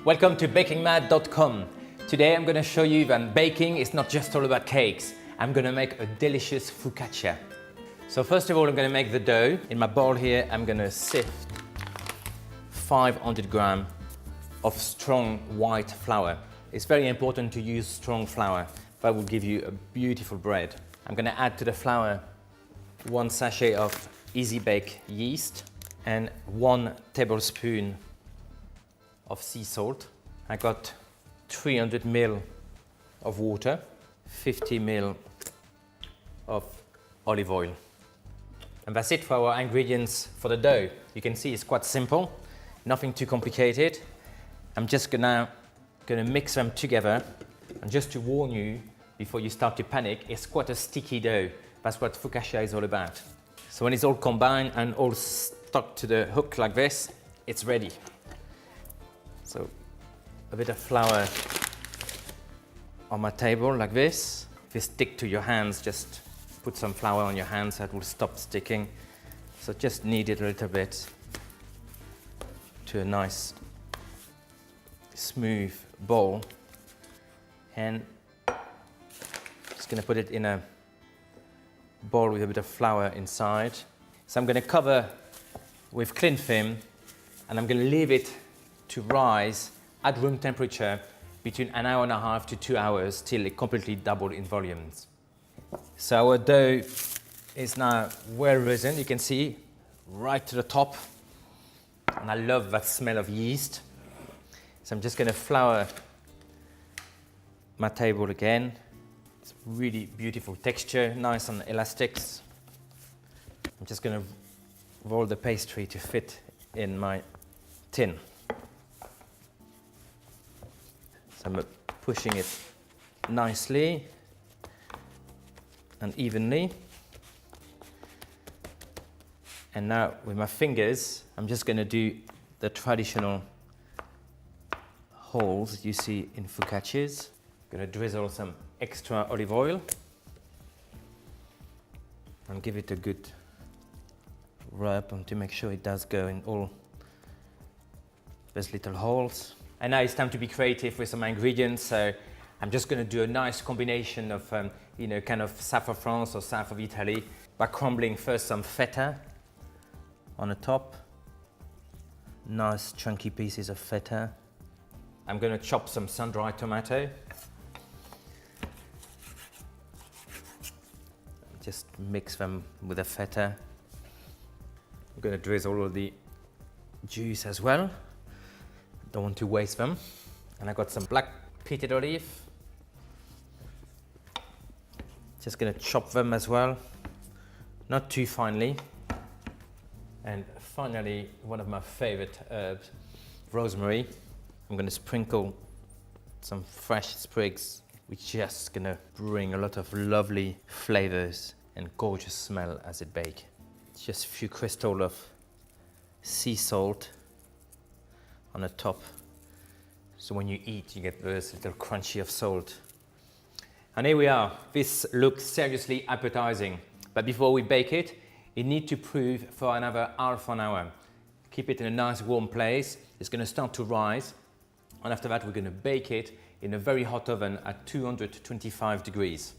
Welcome to bakingmad.com. Today I'm going to show you that baking is not just all about cakes. I'm going to make a delicious focaccia. So first of all, I'm going to make the dough. In my bowl here, I'm going to sift 500 grams of strong white flour. It's very important to use strong flour. That will give you a beautiful bread. I'm going to add to the flour 1 sachet of easy bake yeast and 1 tablespoon of sea salt. I got 300 ml of water, 50 ml of olive oil. And that's it for our ingredients for the dough. You can see it's quite simple, nothing too complicated. I'm just gonna mix them together. And just to warn you, before you start to panic, it's quite a sticky dough. That's what focaccia is all about. So when it's all combined and all stuck to the hook like this, it's ready. So a bit of flour on my table like this. If you stick to your hands, just put some flour on your hands, that will stop sticking. So just knead it a little bit to a nice smooth ball. And just gonna put it in a bowl with a bit of flour inside. So I'm gonna cover with cling film and I'm gonna leave it to rise at room temperature between 1.5 hours to 2 hours till it completely doubles in volumes. So our dough is now well risen, you can see, right to the top. And I love that smell of yeast. So I'm just going to flour my table again. It's really beautiful texture, nice and elastic. I'm just going to roll the pastry to fit in my tin. So I'm pushing it nicely and evenly. And now with my fingers, I'm just going to do the traditional holes you see in focaccias. I'm going to drizzle some extra olive oil and give it a good rub and to make sure it does go in all those little holes. And now it's time to be creative with some ingredients. So I'm just going to do a nice combination of, kind of south of France or south of Italy by crumbling first some feta on the top. Nice chunky pieces of feta. I'm going to chop some sun-dried tomato. Just mix them with the feta. I'm going to drizzle all the juice as well. Don't want to waste them. And I got some black pitted olive. Just going to chop them as well, not too finely. And finally, one of my favorite herbs, rosemary. I'm going to sprinkle some fresh sprigs, which is just going to bring a lot of lovely flavors and gorgeous smell as it bakes. Just a few crystals of sea salt on the top. So when you eat, you get this little crunchy of salt. And here we are. This looks seriously appetizing. But before we bake it, it needs to prove for another half an hour. Keep it in a nice warm place. It's going to start to rise. And after that, we're going to bake it in a very hot oven at 225 degrees.